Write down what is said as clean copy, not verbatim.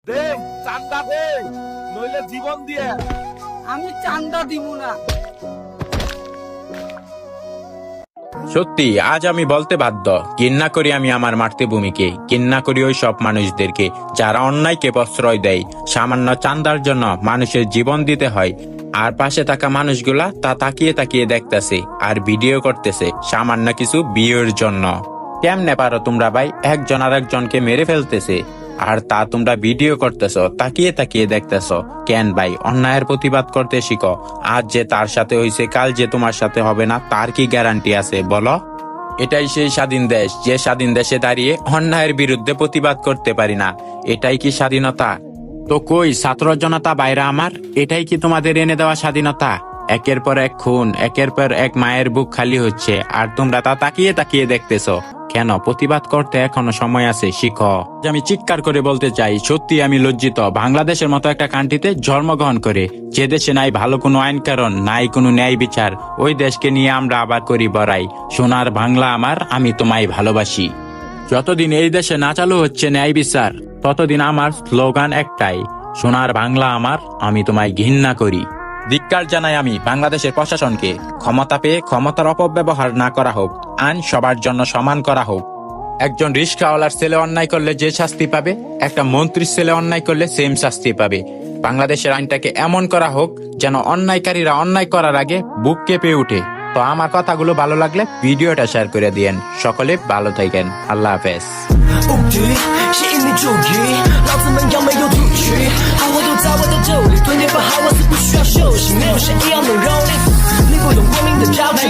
দে চান্দা দে, নইলে জীবন দিয়ে। আমি চান্দা দিব না। সত্যি আজ আমি বলতে বাধ্য, ঘৃণা করি আমি আমার মাতৃভূমিকে, ঘৃণা করি ওই সব মানুষদেরকে যারা অন্যায়কে প্রশ্রয় দেয়। সামান্য চান্দার জন্য মানুষের জীবন দিতে হয়, আর পাশে থাকা মানুষগুলা তা তাকিয়ে তাকিয়ে দেখতেছে আর ভিডিও করতেছে সামান্য কিছু বিয়ের জন্য। কেমনে পারো তোমরা ভাই, একজন আর একজনকে মেরে ফেলতেছে আর তা তোমরা ভিডিও করতেছো, তাকিয়ে তাকিয়ে দেখতেছো কেন ভাই? অন্যায়ের প্রতিবাদ করতে শিখো। আজ যে তার সাথে হয়েছে কাল যে তোমার সাথে হবে না, তার কি গ্যারান্টি আছে বলো? এটাই সেই স্বাধীন দেশ, যে স্বাধীন দেশে দাঁড়িয়ে অন্যায়ের বিরুদ্ধে প্রতিবাদ করতে পারি না। এটাই কি স্বাধীনতা? তো কই ছাত্র জনতা বাইরা আমার, এটাই কি তোমাদের এনে দেওয়া স্বাধীনতা? একের পর এক খুন, একের পর এক মায়ের বুক খালি হচ্ছে, আর তোমরা তা তাকিয়ে তাকিয়ে দেখতেছো কেন? প্রতিবাদ করতে এখনো সময় আছে, শিখো। আমি চিৎকার করে বলতে চাই, সত্যি আমি লজ্জিত বাংলাদেশের মতো একটা কান্ট্রিতে জন্মগ্রহণ করে, যে দেশে নাই ভালো কোনো আইন কারণ, নাই কোনো ন্যায় বিচার। ওই দেশকে নিয়ে আমরা আবার করি বড়াই, সোনার বাংলা আমার, আমি তোমায় ভালোবাসি। যতদিন এই দেশে না চালু হচ্ছে ন্যায় বিচার, ততদিন আমার স্লোগান একটাই, সোনার বাংলা আমার, আমি তোমায় ঘৃণা করি। ধিক্কার জানাই আমি বাংলাদেশের প্রশাসনকে, ক্ষমতা পেয়ে ক্ষমতার অপব্যবহার না করা হোক, আইন সবার জন্য সমান করা হোক। একজন রিস্কাওয়ালার ছেলে অন্যায় করলে যে শাস্তি পাবে, একটা মন্ত্রীর ছেলে অন্যায় করলে সেম শাস্তি পাবে। বাংলাদেশের আইনটাকে এমন করা হোক যেন অন্যায়কারীরা অন্যায় করার আগে বুক কেঁপে উঠে। তো আমার কথাগুলো ভালো লাগলে ভিডিওটা শেয়ার করে দিয়েন। সকলে ভালো থাকেন, আল্লাহ হাফেজ।无敌，吸引你注意，老子们要没有赌局，好货都在我的手里，吞点把好我是不需要休息，没有谁一样能蹂躏，你不懂光明的交集。